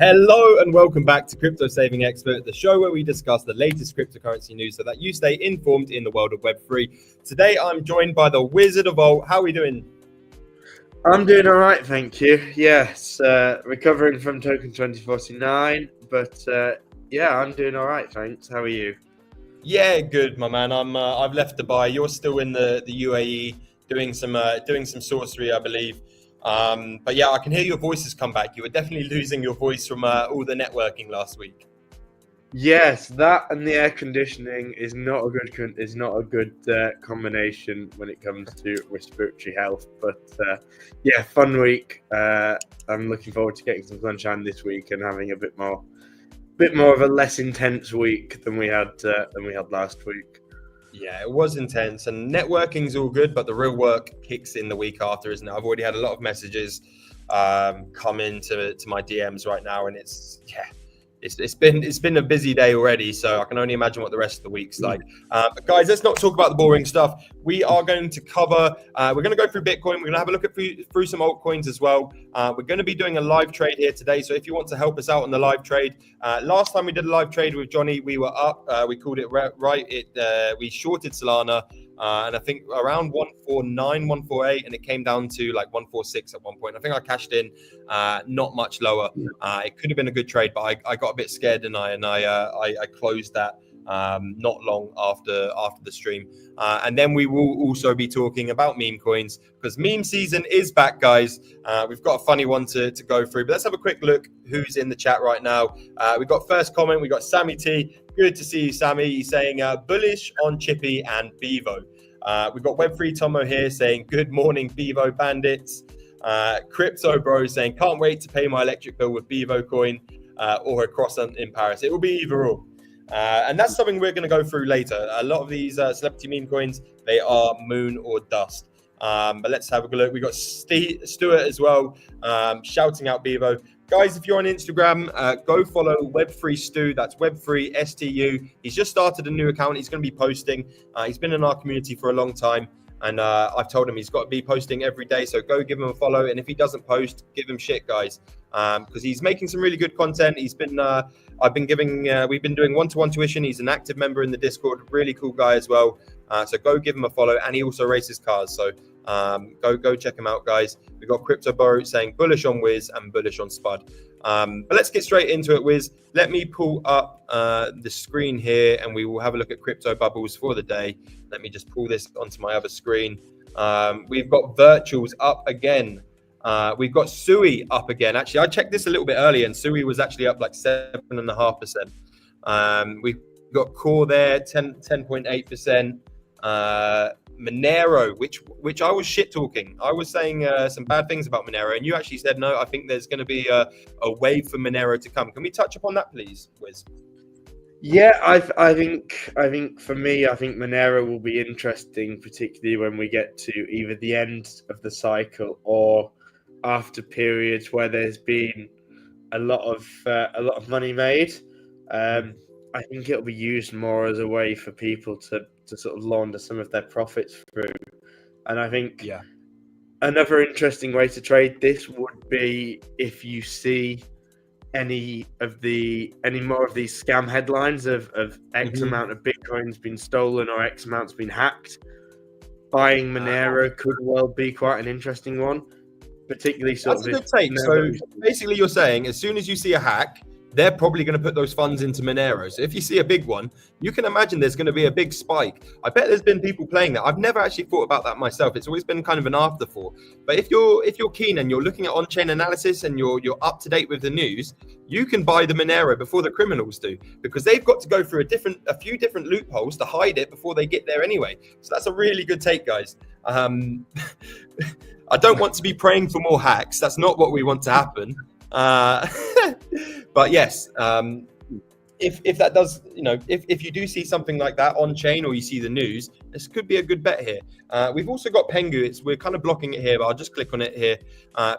Hello and welcome back to Crypto Saving Expert, the show where we discuss the latest cryptocurrency news so that you stay informed in the world of Web3. Today I'm joined by the Wizard of Alt. How are we doing? I'm doing all right, thank you. Yes, recovering from Token 2049, but yeah, I'm doing all right, thanks. How are you? Yeah, good, my man. I've left Dubai. You're still in the UAE doing some sorcery, I believe. But yeah, I can hear your voices come back. You were definitely losing your voice from all the networking last week. Yes, that and the air conditioning is not a good combination when it comes to respiratory health. But yeah, fun week. I'm looking forward to getting some sunshine this week and having a bit more of a less intense week than we had last week. Yeah, it was intense, and networking's all good, but the real work kicks in the week after, isn't it? I've already had a lot of messages come into my DMs right now, and it's been a busy day already, so I can only imagine what the rest of the week's like. But guys, let's not talk about the boring stuff. We are going to cover, we're going to go through Bitcoin. We're going to have a look through some altcoins as well. We're going to be doing a live trade here today. So if you want to help us out on the live trade, last time we did a live trade with Johnny, we were up. We called it right. We shorted Solana. And I think around 149, 148, and it came down to like 146 at one point. I think I cashed in not much lower. It could have been a good trade, but I got a bit scared and I closed that not long after the stream. And then we will also be talking about meme coins because meme season is back, guys. We've got a funny one to go through, but let's have a quick look who's in the chat right now. We've got first comment. We got Sammy T. Good to see you, Sammy. He's saying bullish on Chippy and Bevo. We've got Web3 Tomo here saying good morning, Bevo bandits. Crypto Bro saying can't wait to pay my electric bill with Bevo coin or a cross in Paris. It will be either or. And that's something we're going to go through later. A lot of these celebrity meme coins, they are moon or dust. But let's have a look. We got Stuart as well, shouting out Bevo. Guys, if you're on Instagram, go follow Web3Stu. That's Web3STU. He's just started a new account. He's going to be posting. He's been in our community for a long time. And I've told him he's got to be posting every day. So go give him a follow. And if he doesn't post, give him shit, guys. Because he's making some really good content. We've been doing one-to-one tuition. He's an active member in the Discord. Really cool guy as well. So go give him a follow. And he also races cars. So go check him out, guys. We've got Crypto Bro saying bullish on Wiz and bullish on Spud. But let's get straight into it, Wiz. Let me pull up the screen here and we will have a look at crypto bubbles for the day. Let me just pull this onto my other screen. We've got virtuals up again. We've got Sui up again. Actually, I checked this a little bit earlier and Sui was actually up like 7.5%. We've got Core there, 10.8%. Monero, which I was shit talking. I was saying some bad things about Monero, and you actually said no. I think there's going to be a wave for Monero to come. Can we touch upon that, please, Wiz? Yeah, I think for me, I think Monero will be interesting, particularly when we get to either the end of the cycle or after periods where there's been a lot of money made. I think it'll be used more as a way for people to sort of launder some of their profits through. And I think another interesting way to trade this would be if you see any more of these scam headlines of X amount of Bitcoin's been stolen or X amount's been hacked. Buying Monero could well be quite an interesting one. particularly sort That's of a good take. So basically, you're saying as soon as you see a hack, they're probably going to put those funds into Monero. So if you see a big one, you can imagine there's going to be a big spike. I bet there's been people playing that. I've never actually thought about that myself. It's always been kind of an afterthought. But if you're keen and you're looking at on-chain analysis and you're up to date with the news, you can buy the Monero before the criminals do, because they've got to go through a few different loopholes to hide it before they get there anyway. So that's a really good take, guys. I don't want to be praying for more hacks. That's not what we want to happen. But yes, if that does, if you do see something like that on chain or you see the news, this could be a good bet here. We've also got Pengu. We're kind of blocking it here, but I'll just click on it here.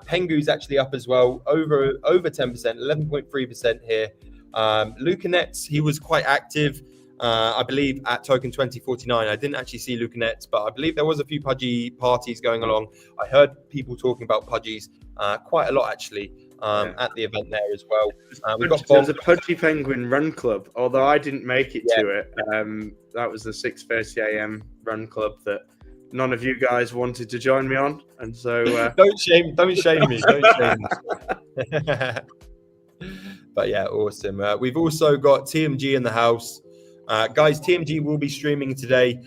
Pengu's actually up as well, over 10%, 11.3% here. Lucanets, he was quite active, I believe, at token 2049. I didn't actually see Lucanets, but I believe there was a few Pudgy parties going along. I heard people talking about Pudgies quite a lot, actually. At the event there as well. We've got there was a Pudgy Penguin run club, although I didn't make it to it. That was the 6:30 a.m. run club that none of you guys wanted to join me on, and so don't shame me. Don't shame me. But yeah, awesome. We've also got TMG in the house, guys. TMG will be streaming today.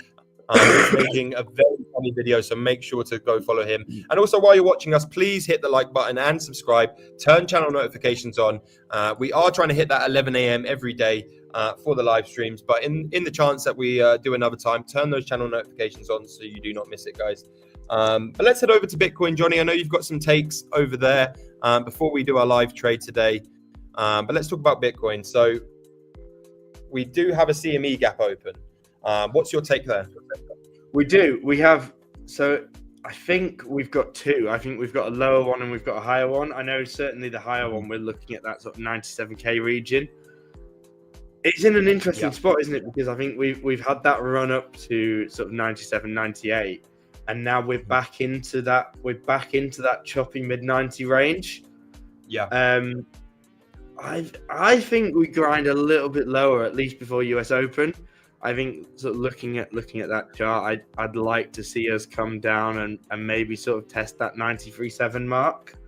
He's making a very funny video, so make sure to go follow him. And also, while you're watching us, please hit the like button and subscribe. Turn channel notifications on. We are trying to hit that 11 a.m. every day for the live streams, but in the chance that we do another time, turn those channel notifications on so you do not miss it, guys. But let's head over to Bitcoin. Johnny, I know you've got some takes over there before we do our live trade today, but let's talk about Bitcoin. So we do have a CME gap open. What's your take there? We do. We have. So I think we've got two. I think we've got a lower one and we've got a higher one. I know certainly the higher one, we're looking at that sort of 97k region. It's in an interesting spot, isn't it? Because I think we've had that run up to sort of 97, 98, and now we're back into that. We're back into that choppy mid 90 range. Yeah. I think we grind a little bit lower, at least before US Open. I think sort of looking at that chart, I'd like to see us come down and maybe sort of test that 93.7 mark.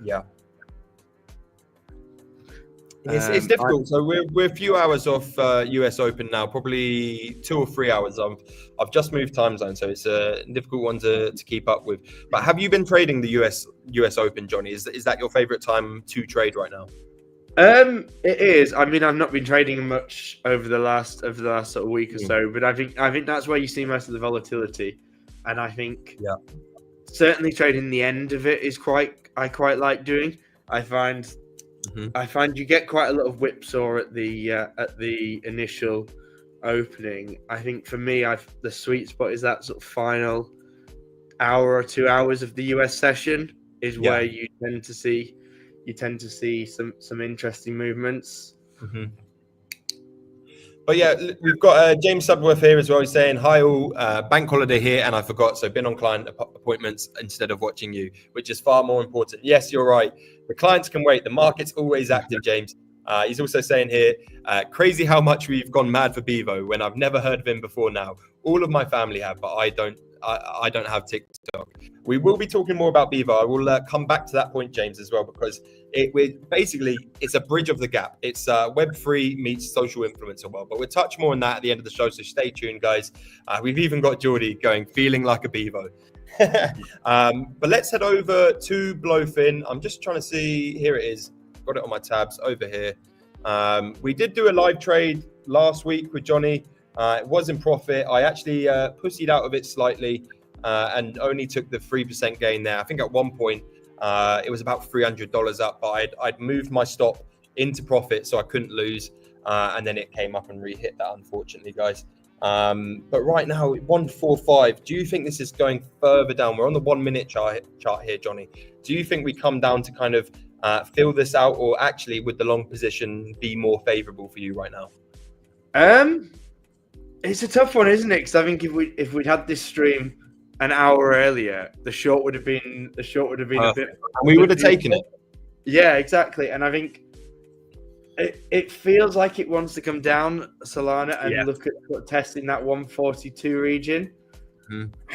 Yeah. It's difficult. So we're a few hours off US Open now, probably 2 or 3 hours. I've just moved time zone, so it's a difficult one to keep up with. But have you been trading the US Open, Johnny? Is that your favorite time to trade right now? It is. I mean, I've not been trading much over the last sort of week or so, but I think that's where you see most of the volatility, and I think certainly trading the end of it is I quite like doing. I find you get quite a lot of whipsaw at the initial opening. I think for me, the sweet spot is that sort of final hour or 2 hours of the US session is where you tend to see some interesting movements. But yeah, we've got James Sudworth here as well. He's saying, hi all, bank holiday here, and I forgot, so been on client appointments instead of watching you, which is far more important. Yes, you're right. The clients can wait. The market's always active, James. He's also saying here, crazy how much we've gone mad for Bevo when I've never heard of him before now. All of my family have, but I don't have TikTok. We will be talking more about Bevo. I will come back to that point, James, as well, because it's a bridge of the gap. It's Web3 meets social influencer world, but we'll touch more on that at the end of the show, so stay tuned, guys. We've even got Geordie going, feeling like a Bevo. But let's head over to BLOFIN. I'm just trying to see, here it is. Got it on my tabs over here. We did do a live trade last week with Johnny. It was in profit. I actually pussied out of it slightly and only took the 3% gain there. I think at one point it was about $300 up, but I'd moved my stop into profit so I couldn't lose. And then it came up and re-hit that, unfortunately, guys. But right now, 145. Do you think this is going further down? We're on the 1 minute chart here, Johnny. Do you think we come down to kind of fill this out, or actually would the long position be more favorable for you right now? It's a tough one, isn't it? Because I think if we'd had this stream an hour earlier, the short would have been a bit. And we would have taken it. Yeah, exactly. And I think it feels like it wants to come down, Solana, and look at testing that 142 region.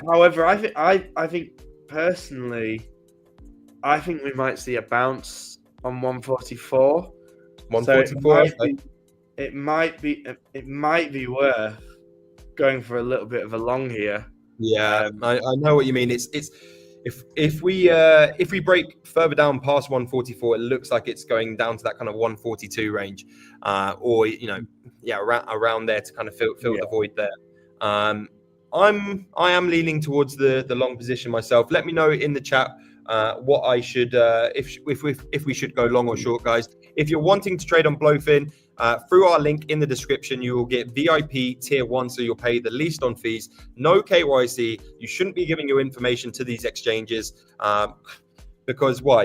However, I think personally, I think we might see a bounce on 144. 144. So it might be worth going for a little bit of a long here. Yeah, I know what you mean. It's if we break further down past 144, it looks like it's going down to that kind of 142 range, or around there to kind of fill the void there. I am leaning towards the long position myself. Let me know in the chat what I should if we should go long or short, guys. If you're wanting to trade on BLOFIN, through our link in the description, you will get VIP tier 1, so you'll pay the least on fees, no KYC. You shouldn't be giving your information to these exchanges, because why?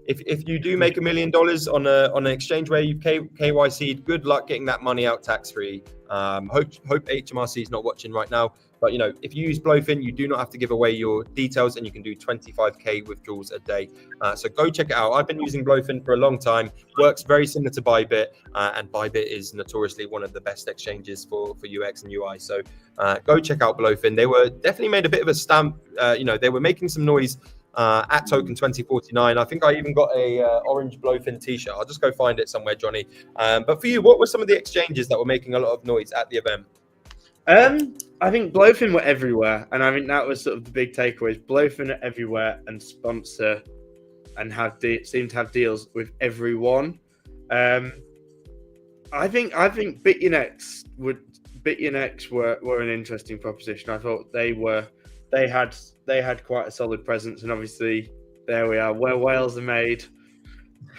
If you do make $1 million on an exchange where you've KYC'd, good luck getting that money out tax free. Hope HMRC is not watching right now. But if you use BLOFIN, you do not have to give away your details, and you can do 25k withdrawals a day. So go check it out. I've been using BLOFIN for a long time. Works very similar to Bybit, and Bybit is notoriously one of the best exchanges for UX and UI. So go check out BLOFIN. They were definitely made a bit of a stamp. They were making some noise at Token 2049. I think I even got a orange BLOFIN t-shirt. I'll just go find it somewhere, Johnny. But for you, what were some of the exchanges that were making a lot of noise at the event? I think BLOFIN were everywhere, and I think that was sort of the big takeaways. BLOFIN are everywhere and sponsor and seem to have deals with everyone. I think BitUnX were an interesting proposition. I thought they had quite a solid presence, and obviously there we are, where whales are made.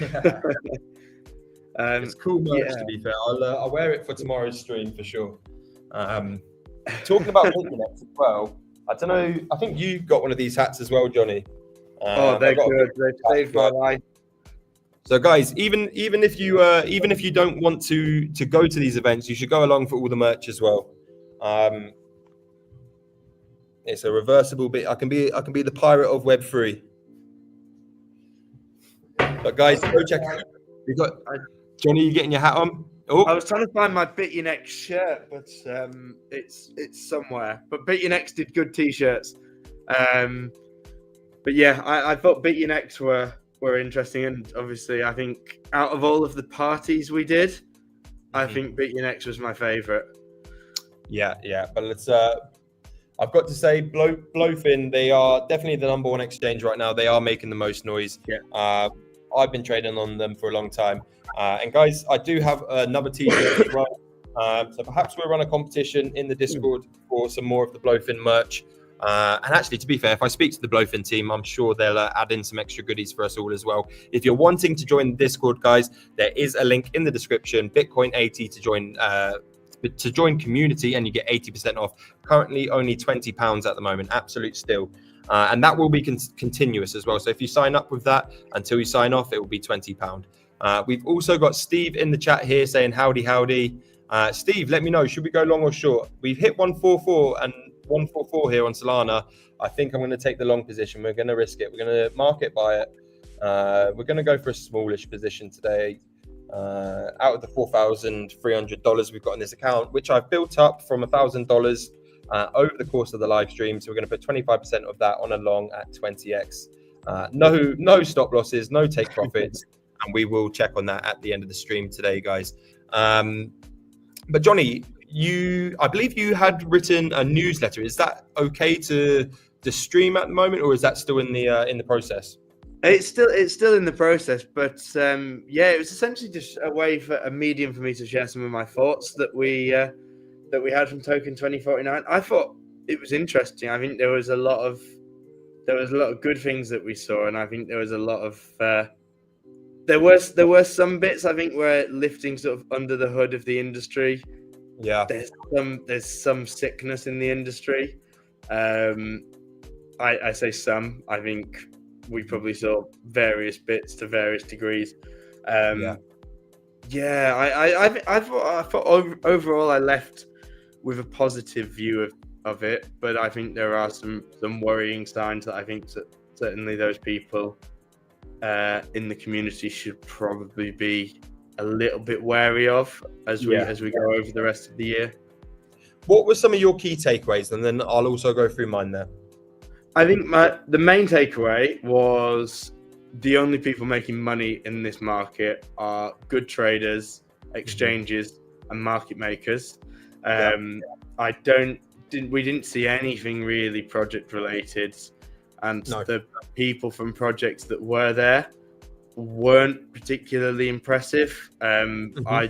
It's cool merch, to be fair. I'll wear it for tomorrow's stream for sure. Talking about BitUnX as well, I don't know. I think you got one of these hats as well, Johnny. They're good. They've saved my life. So, guys, even if you don't want to go to these events, you should go along for all the merch as well. It's a reversible bit. I can be the pirate of Web3. But guys, go check it out. You got Johnny. You getting your hat on? Oh, I was trying to find my BitUnX shirt, but it's somewhere. But BitUnX did good t-shirts. But yeah, I thought BitUnX were interesting, and obviously, I think out of all of the parties we did, I think BitUnX was my favorite. Yeah. But let's. I've got to say, BLOFIN, they are definitely the number one exchange right now. They are making the most noise. Yeah. I've been trading on them for a long time. And guys, I do have another t-shirt as well. So perhaps we'll run a competition in the Discord for some more of the BLOFIN merch. And actually, to be fair, if I speak to the BLOFIN team, I'm sure they'll add in some extra goodies for us all as well. If you're wanting to join the Discord, guys, there is a link in the description, Bitcoin 80 to join community, and you get 80% off. Currently only £20 at the moment, absolute steal. And that will be continuous as well. So if you sign up with that until you sign off, it will be £20. We've also got Steve in the chat here saying howdy. Steve, let me know, should we go long or short? We've hit 144 and 144 here on Solana. I think I'm going to take the long position. We're going to risk it. We're going to market buy it. We're going to go for a smallish position today. Out of the $4,300 we've got in this account, which I've built up from $1,000 over the course of the live stream. So we're going to put 25% of that on a long at 20x. No stop losses, no take profits. And we will check on that at the end of the stream today, guys. But Johnny, I believe you had written a newsletter. Is that okay to stream at the moment, or is that still in the process? It's still in the process, but it was essentially just a medium for me to share some of my thoughts that we had from Token 2049. I thought it was interesting. I think there was a lot of good things that we saw, and I think there was a lot of there were some bits I think were lifting sort of under the hood of the industry. Yeah, there's some sickness in the industry. I say some. I think we probably saw various bits to various degrees. I thought overall I left with a positive view of it, but I think there are some worrying signs that I think certainly those people in the community should probably be a little bit wary of as we go over the rest of the year. What were some of your key takeaways? And then I'll also go through mine there. I think the main takeaway was the only people making money in this market are good traders, exchanges, and market makers. We didn't see anything really project related, and No. the people from projects that were there weren't particularly impressive. I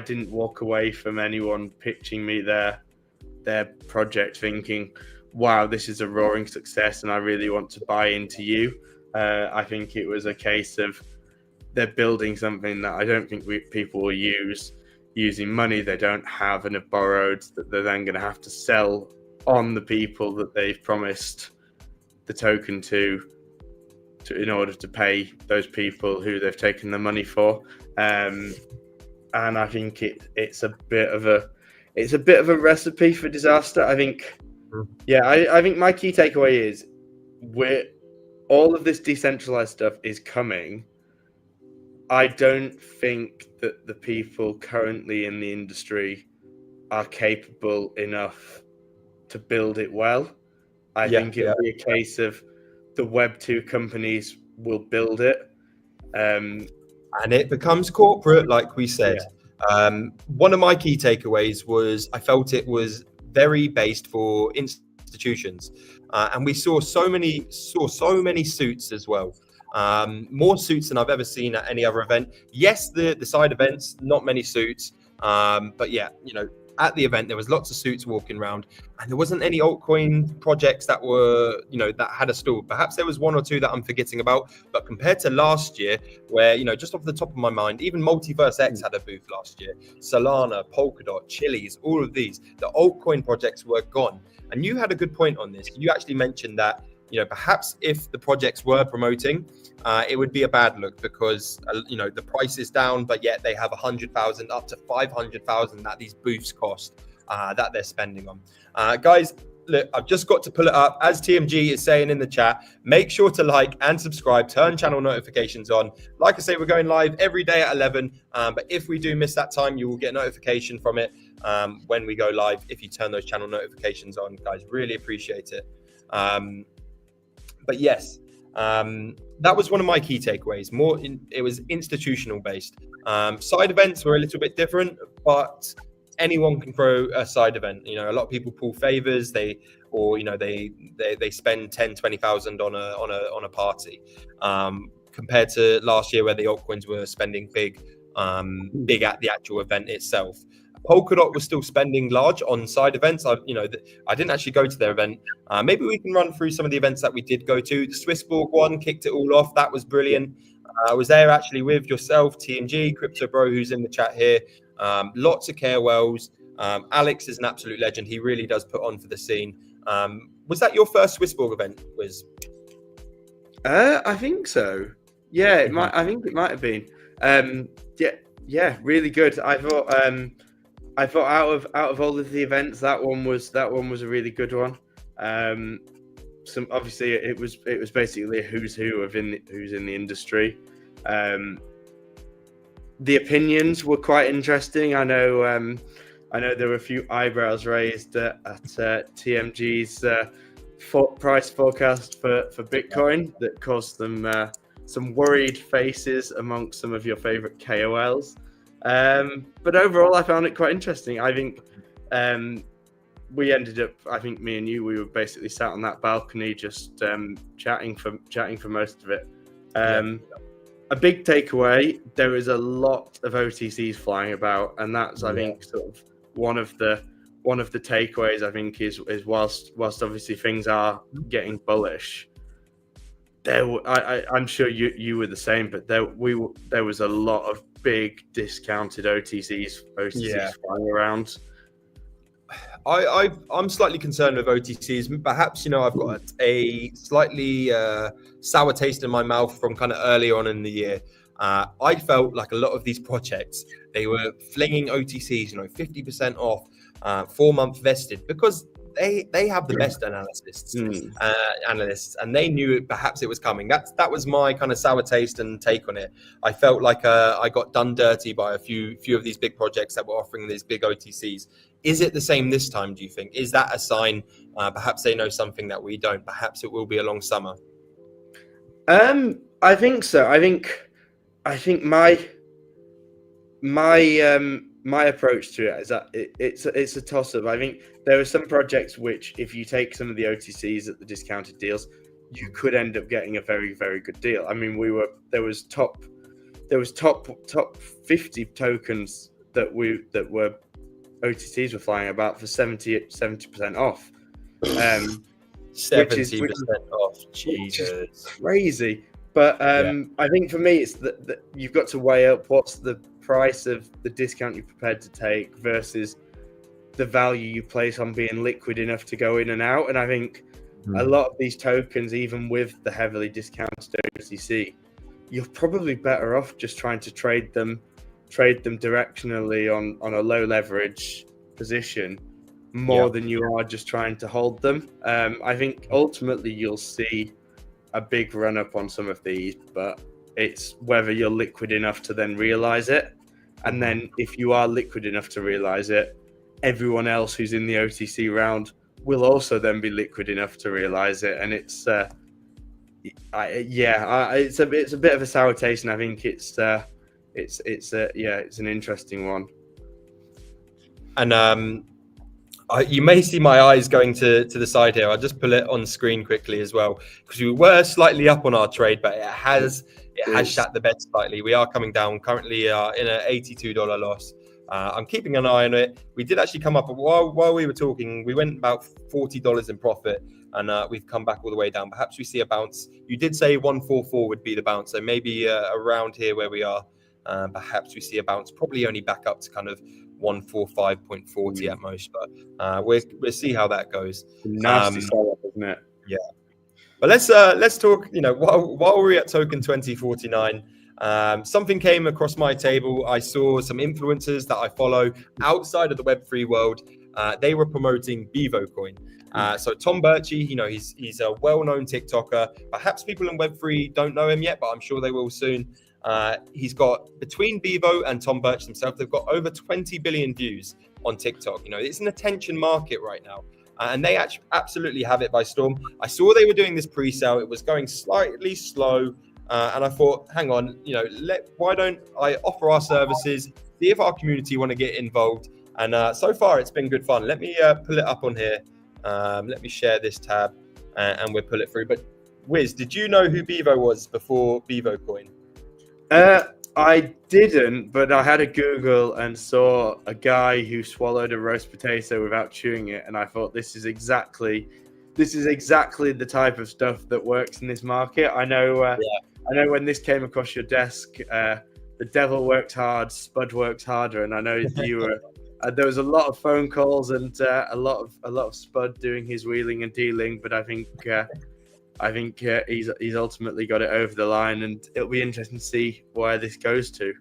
didn't walk away from anyone pitching me their project thinking, wow, this is a roaring success and I really want to buy into you. I think it was a case of they're building something that I don't think people will use, using money they don't have and have borrowed, that they're then going to have to sell on the people that they've promised the token to in order to pay those people who they've taken the money for. And I think it's a bit of a recipe for disaster. I think, I think my key takeaway is all of this decentralized stuff is coming. I don't think that the people currently in the industry are capable enough to build it well. I think it'll be a case of the Web2 companies will build it. And it becomes corporate, like we said. One of my key takeaways was I felt it was very based for institutions. And we saw so many suits as well. More suits than I've ever seen at any other event. Yes, the side events, not many suits. But yeah, at the event, there was lots of suits walking around, and there wasn't any altcoin projects that were, that had a stall. Perhaps there was one or two that I'm forgetting about, but compared to last year, where, just off the top of my mind, even Multiverse X had a booth last year, Solana, Polkadot, Chili's, all of these, the altcoin projects were gone. And you had a good point on this. You actually mentioned that, perhaps if the projects were promoting, it would be a bad look because, the price is down, but yet they have 100,000 up to 500,000 that these booths cost that they're spending on. Guys, look, I've just got to pull it up. As TMG is saying in the chat, make sure to like and subscribe, turn channel notifications on. Like I say, we're going live every day at 11. But if we do miss that time, you will get notification from it when we go live. If you turn those channel notifications on, guys, really appreciate it. But yes, that was one of my key takeaways. It was institutional based. Side events were a little bit different, but anyone can throw a side event. A lot of people pull favors. They spend 10, 20,000 on a party. Compared to last year where the altcoins were spending big at the actual event itself. Polkadot was still spending large on side events. I didn't actually go to their event. Maybe we can run through some of the events that we did go to. The Swissborg one kicked it all off. That was brilliant. I was there actually with yourself, TMG, Crypto Bro, who's in the chat here. Lots of KOLs. Alex is an absolute legend. He really does put on for the scene. Was that your first Swissborg event, Wiz? I think so. Yeah, I think it might have been. Yeah, really good. I thought out of all of the events, that one was a really good one. Obviously it was basically a who's who of who's in the industry. The opinions were quite interesting. I know there were a few eyebrows raised at TMG's price forecast for Bitcoin that caused them some worried faces amongst some of your favorite KOLs. But overall, I found it quite interesting. I think we ended up, I think me and you, we were basically sat on that balcony just chatting for most of it. A big takeaway, there is a lot of OTCs flying about, and that's I think sort of one of the takeaways. I think is whilst obviously things are getting bullish, I'm sure you were the same, but there was a lot of big discounted OTCs flying around. I'm slightly concerned with OTCs. Perhaps, I've got a slightly sour taste in my mouth from kind of early on in the year. I felt like a lot of these projects, they were flinging OTCs, 50% off, 4-month vested, because they have the best analysts, and they knew perhaps it was coming. That was my kind of sour taste and take on it. I felt like I got done dirty by a few of these big projects that were offering these big OTCs. Is it the same this time, do you think? Is that a sign? Perhaps they know something that we don't. Perhaps it will be a long summer. I think so. I think my approach to it is that it's a toss up. I think there are some projects which, if you take some of the OTCs at the discounted deals, you could end up getting a very, very good deal. I mean, there was top 50 tokens that were OTCs were flying about for 70% off. 70% off. Jesus, crazy. But I think for me, it's that you've got to weigh up what's the price of the discount you're prepared to take versus the value you place on being liquid enough to go in and out. And I think a lot of these tokens, even with the heavily discounted OTC, you're probably better off just trying to trade them directionally on a low leverage position more than you are just trying to hold them. I think ultimately you'll see a big run up on some of these, but it's whether you're liquid enough to then realize it. And then if you are liquid enough to realize it, everyone else who's in the OTC round will also then be liquid enough to realize it. And it's it's a bit of a sour taste, and I think it's an interesting one. And you may see my eyes going to the side here. I'll just pull it on screen quickly as well, because we were slightly up on our trade, but it has shat the bed slightly. We are coming down currently in an $82 loss. I'm keeping an eye on it. We did actually come up while we were talking. We went about $40 in profit, and we've come back all the way down. Perhaps we see a bounce. You did say 144 would be the bounce, so maybe around here where we are. Perhaps we see a bounce, probably only back up to kind of 145.40 at most, but we'll see how that goes. Nasty setup, isn't it? Yeah, but let's talk. While we're at token 2049, something came across my table. I saw some influencers that I follow outside of the Web3 world. They were promoting Bevo coin. So Tom Birchie, he's a well-known TikToker. Perhaps people in Web3 don't know him yet, but I'm sure they will soon. He's got, between Bevo and Tom Birch themselves, they've got over 20 billion views on TikTok. It's an attention market right now, and they absolutely have it by storm. I saw they were doing this pre-sale. It was going slightly slow, and I thought, hang on, why don't I offer our services, see if our community want to get involved? And so far, it's been good fun. Let me pull it up on here. Let me share this tab, and we'll pull it through. But Wiz, did you know who Bevo was before Bevo coin? I didn't, but I had a Google and saw a guy who swallowed a roast potato without chewing it, and I thought this is exactly the type of stuff that works in this market. I know when this came across your desk, the devil works hard, Spud works harder, and I know you were. There was a lot of phone calls and a lot of Spud doing his wheeling and dealing, but I think he's ultimately got it over the line, and it'll be interesting to see where this goes to.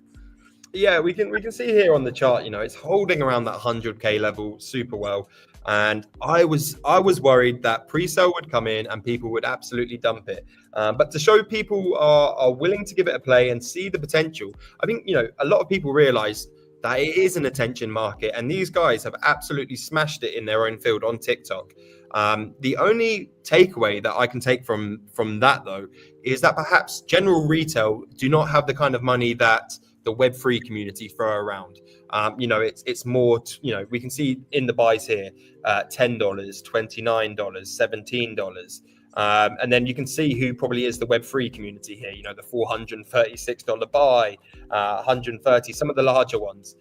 Yeah, we can see here on the chart, it's holding around that 100k level super well. And I was worried that pre-sale would come in and people would absolutely dump it. But to show people are willing to give it a play and see the potential, I think, a lot of people realize that it is an attention market, and these guys have absolutely smashed it in their own field on TikTok. The only takeaway that I can take from that, though, is that perhaps general retail do not have the kind of money that the Web3 community throw around. It's more, we can see in the buys here, $10, $29, $17. And then you can see who probably is the Web3 community here, the $436 buy, 130, some of the larger ones.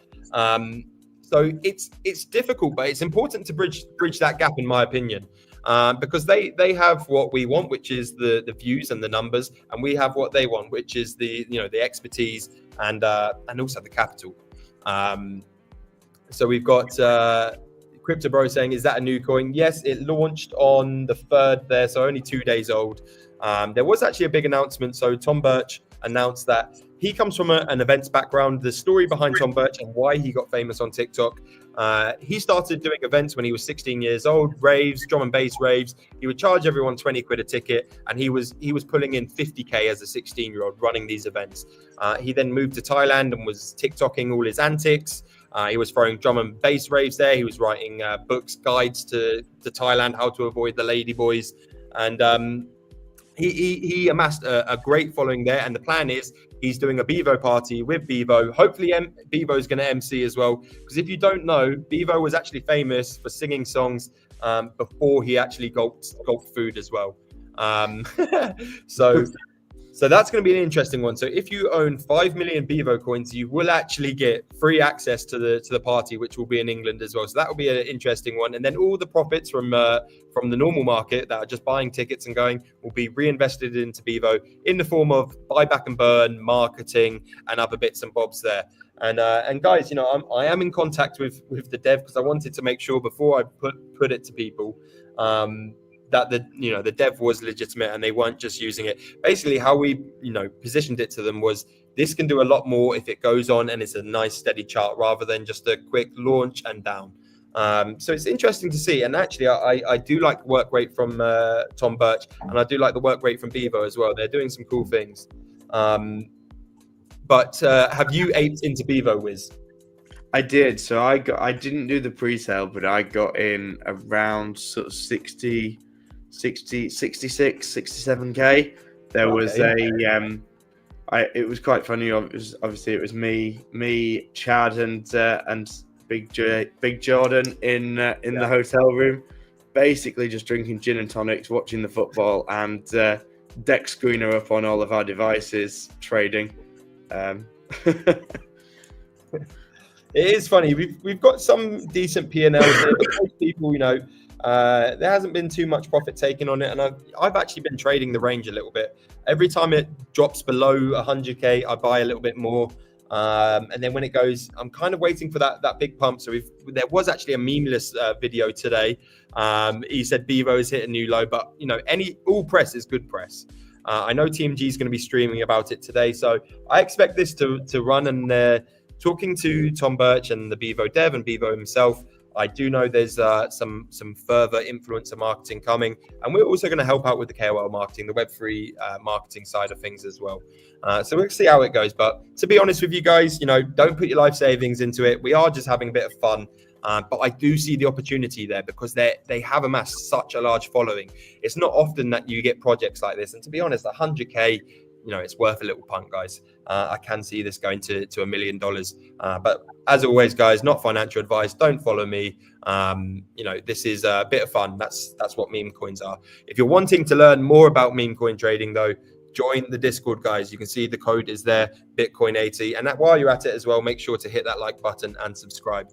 So it's difficult, but it's important to bridge that gap, in my opinion, because they have what we want, which is the views and the numbers, and we have what they want, which is the expertise and also the capital. So we've got Crypto Bro saying, is that a new coin? Yes, it launched on the 3rd there, so only 2 days old. There was actually a big announcement. So Tom Birch announced that he comes from an events background. The story behind Tom Birch and why he got famous on TikTok. He started doing events when he was 16 years old, raves, drum and bass raves. He would charge everyone 20 quid a ticket, and he was pulling in 50k as a 16-year-old running these events. He then moved to Thailand and was TikToking all his antics. He was throwing drum and bass raves there. He was writing books, guides to Thailand, how to avoid the ladyboys. And he amassed a great following there, and the plan is he's doing a Bevo party with Bevo. Hopefully, Bevo is going to MC as well, because if you don't know, Bevo was actually famous for singing songs before he actually gulped food as well. So that's going to be an interesting one. So if you own 5 million Bevo coins, you will actually get free access to the party, which will be in England as well. So that will be an interesting one. And then all the profits from the normal market that are just buying tickets and going will be reinvested into Bevo in the form of buyback and burn, marketing, and other bits and bobs there. And guys, I am in contact with the dev, because I wanted to make sure before I put it to people that the dev was legitimate and they weren't just using it. Basically, how we positioned it to them was, this can do a lot more if it goes on and it's a nice steady chart rather than just a quick launch and down. So it's interesting to see. And actually, I do like the work rate from Tom Birch, and I do like the work rate from Bevo as well. They're doing some cool things. But have you aped into Bevo, Wiz? I did. So I didn't do the pre-sale, but I got in around sort of 60, 66, 67k. There was it was quite funny. Obviously it was me, Chad, and Big Jordan in the hotel room, basically just drinking gin and tonics, watching the football, and deck screener up on all of our devices, trading. It is funny. We've got some decent P&Ls there, but most people, there hasn't been too much profit taken on it. And I've actually been trading the range a little bit. Every time it drops below 100k, I buy a little bit more. And then when it goes, I'm kind of waiting for that big pump. So there was actually a memeless video today. He said Bevo has hit a new low, but all press is good press. I know TMG is going to be streaming about it today, so I expect this to run. And talking to Tom Birch and the Bevo dev and Bevo himself, I do know there's some further influencer marketing coming, and we're also going to help out with the KOL marketing, the Web3 marketing side of things as well. So we'll see how it goes. But to be honest with you guys, don't put your life savings into it. We are just having a bit of fun. But I do see the opportunity there, because they have amassed such a large following. It's not often that you get projects like this. And to be honest, 100k, it's worth a little punt, guys. I can see this going to $1 million. But as always, guys, not financial advice. Don't follow me. This is a bit of fun. That's what meme coins are. If you're wanting to learn more about meme coin trading, though, join the Discord, guys. You can see the code is there, Bitcoin 80. And while you're at it as well, make sure to hit that like button and subscribe.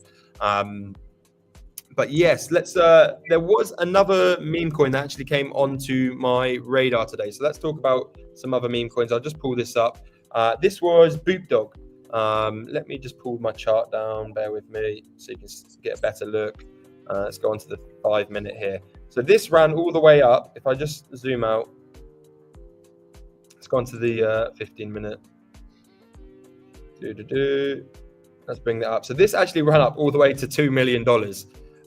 But yes, there was another meme coin that actually came onto my radar today. So let's talk about some other meme coins. I'll just pull this up. This was Boop Dog. Let me just pull my chart down. Bear with me so you can get a better look. Let's go on to the 5 minute here. So this ran all the way up. If I just zoom out, let's go on to the 15 minute. Let's bring that up. So this actually ran up all the way to $2 million.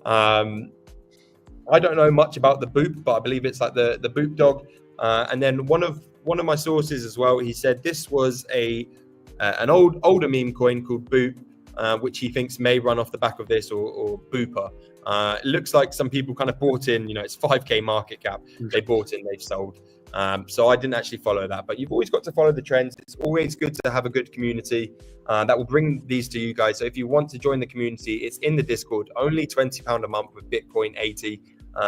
I don't know much about the Boop, but I believe it's like the Boop Dog. And then one of my sources as well, he said this was an older meme coin called Boop, which he thinks may run off the back of this, or Booper. It looks like some people kind of bought in. It's 5k market cap. They bought in, they've sold. So I didn't actually follow that, but you've always got to follow the trends. It's always good to have a good community that will bring these to you guys. So if you want to join the community, it's in the Discord, only £20 a month with Bitcoin 80.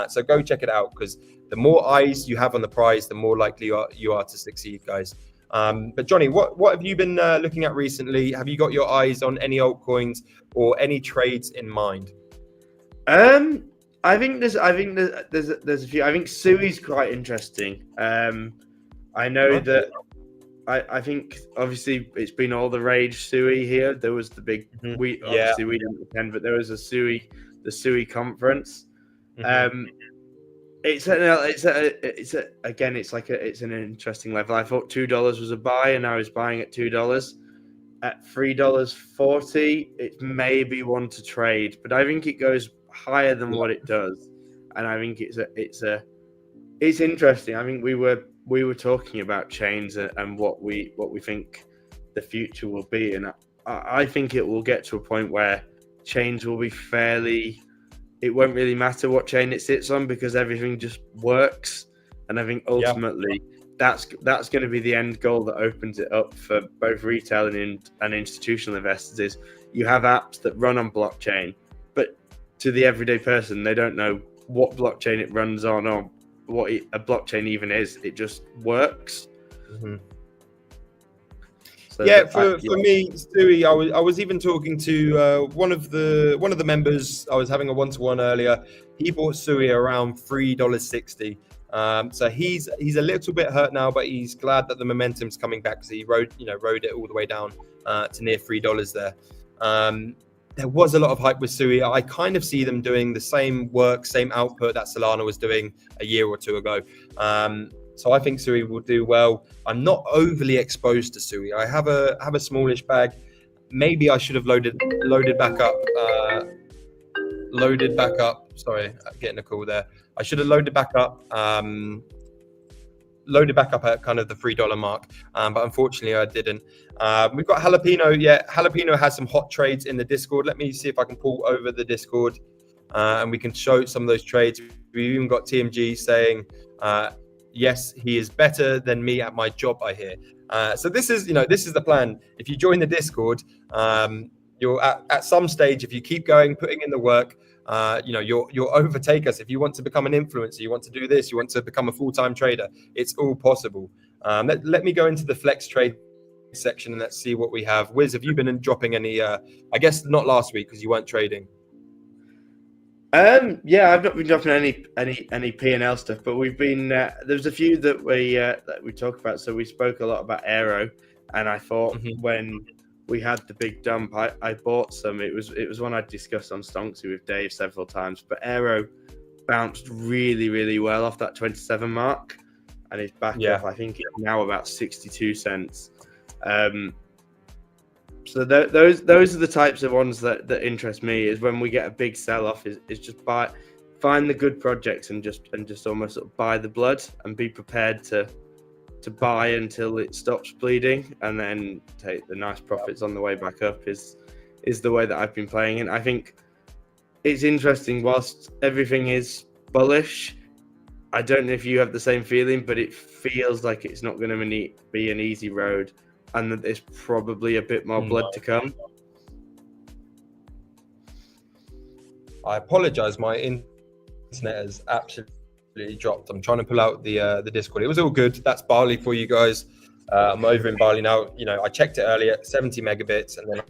So go check it out, because the more eyes you have on the prize, the more likely you are to succeed, guys. But Johnny, what have you been looking at recently? Have you got your eyes on any altcoins or any trades in mind? I think there's a few. I think Sui's quite interesting. I know that I think obviously it's been all the rage Sui here. There was the big we didn't attend, but there was the Sui conference. It's an interesting level. I thought $2 was a buy, and I was buying at $2. At $3.40, it may be one to trade, but I think it goes higher than what it does, and I think it's interesting. I think we were talking about chains and what we think the future will be, and I think it will get to a point where chains will be fairly. It won't really matter what chain it sits on, because everything just works. And I think ultimately that's going to be the end goal that opens it up for both retail and institutional investors. Is you have apps that run on blockchain, but to the everyday person, they don't know what blockchain it runs on or what a blockchain even is. It just works. Mm-hmm. So yeah, for me, Stewie, I was even talking to one of the members. I was having a one-to-one earlier. He bought Stewie around $3.60. So he's a little bit hurt now, but he's glad that the momentum's coming back because he rode it all the way down to near $3 there. There was a lot of hype with Sui. I kind of see them doing the same work, same output that Solana was doing a year or two ago. So I think Sui will do well. I'm not overly exposed to Sui. I have a smallish bag. Maybe I should have loaded back up. Sorry, getting a call there. I should have loaded back up at kind of the $3 mark, but unfortunately I didn't. We've got Jalapeno. Yeah, Jalapeno has some hot trades in the Discord. Let me see if I can pull over the Discord and we can show some of those trades. We've even got TMG saying, yes, he is better than me at my job, I hear. So this is the plan. If you join the Discord, you're at some stage, if you keep going, putting in the work, you'll overtake us. If you want to become an influencer, you want to do this, you want to become a full-time trader, it's all possible. Let me go into the flex trade section and let's see what we have. Wiz, have you been dropping any? I guess not last week because you weren't trading. Yeah, I've not been dropping any P&L stuff, but we've been there's a few that we talk about. So we spoke a lot about Aero, and I thought when we had the big dump, I bought some. It was one I discussed on Stonksy with Dave several times, but Aero bounced really, really well off that 27 mark, and it's back up. I think it's now about 62 cents. So those are the types of ones that interest me. Is when we get a big sell off, is just find the good projects and just almost sort of buy the blood and be prepared to buy until it stops bleeding and then take the nice profits on the way back up is the way that I've been playing. And I think it's interesting, whilst everything is bullish, I don't know if you have the same feeling, but it feels like it's not going to be an easy road and that there's probably a bit more blood to come. I apologize, my internet has absolutely dropped. I'm trying to pull out the Discord. It was all good. That's Bali for you guys. I'm over in Bali now. I checked it earlier, 70 megabits, and then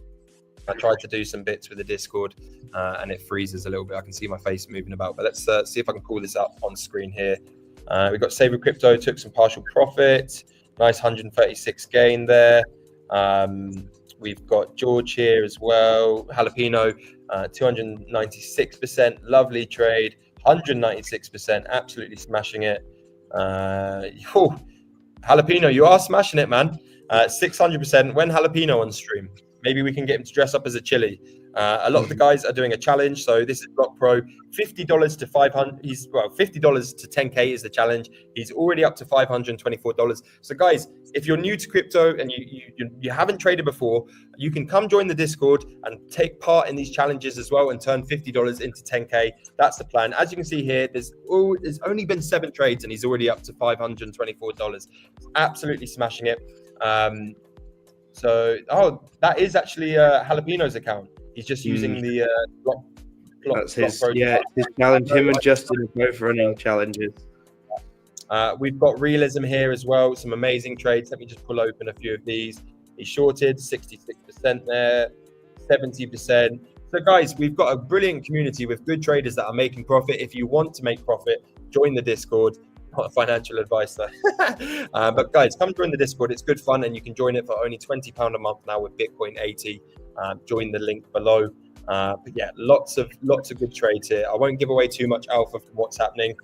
I tried to do some bits with the Discord, and it freezes a little bit. I can see my face moving about, but let's see if I can pull this up on screen here. We've got Saver Crypto, took some partial profit. Nice 136 gain there. We've got George here as well. Jalapeno, 296%. Lovely trade. 196%. Absolutely smashing it. Jalapeno, you are smashing it, man. 600%. When Jalapeno on stream, maybe we can get him to dress up as a chili. A lot of the guys are doing a challenge. So this is Block Pro, $50 to $500. $50 to 10K is the challenge. He's already up to $524. So guys, if you're new to crypto and you haven't traded before, you can come join the Discord and take part in these challenges as well and turn $50 into 10K. That's the plan. As you can see here, there's only been 7 trades and he's already up to $524. Absolutely smashing it. That is actually Jalapeno's account. He's just using the block. That's his challenge. Him and Justin are both running challenges. We've got Realism here as well. Some amazing trades. Let me just pull open a few of these. He shorted 66% there, 70%. So guys, we've got a brilliant community with good traders that are making profit. If you want to make profit, join the Discord. Not a financial advice there. But guys, come join the Discord. It's good fun and you can join it for only £20 a month now with Bitcoin 80. Join the link below. But yeah, lots of good trades here. I won't give away too much alpha from what's happening.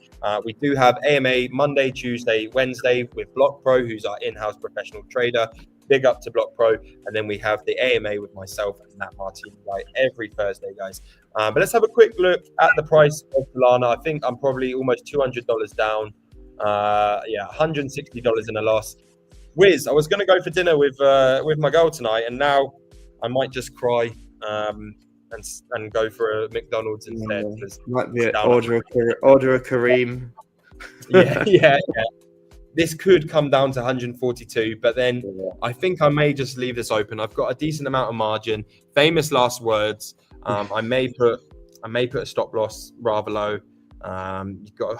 We do have AMA Monday, Tuesday, Wednesday with Block Pro, who's our in-house professional trader. Big up to Block Pro. And then we have the AMA with myself and Matt Martin every Thursday, guys. But let's have a quick look at the price of Solana. I think I'm probably almost $200 down. $160 in a loss. Wiz, I was going to go for dinner with my girl tonight, and now I might just cry and go for a McDonald's instead. Might be order a Kareem. yeah. This could come down to 142, but then I think I may just leave this open. I've got a decent amount of margin. Famous last words. I may put a stop loss rather low. You've got.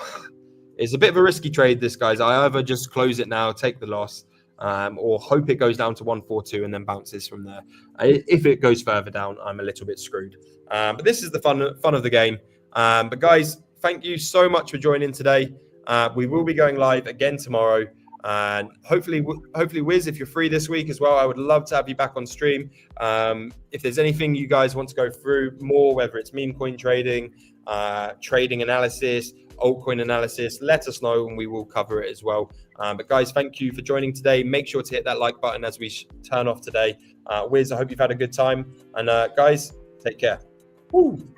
It's a bit of a risky trade, this, guys. I either just close it now, take the loss, or hope it goes down to 142 and then bounces from there. If it goes further down, I'm a little bit screwed. But this is the fun of the game. But guys, thank you so much for joining today. We will be going live again tomorrow, and hopefully, Wiz, if you're free this week as well, I would love to have you back on stream. If there's anything you guys want to go through more, whether it's meme coin trading, trading analysis, altcoin analysis, let us know and we will cover it as well. But guys, thank you for joining today. Make sure to hit that like button as we turn off today. Wiz, I hope you've had a good time, and guys, take care. Woo.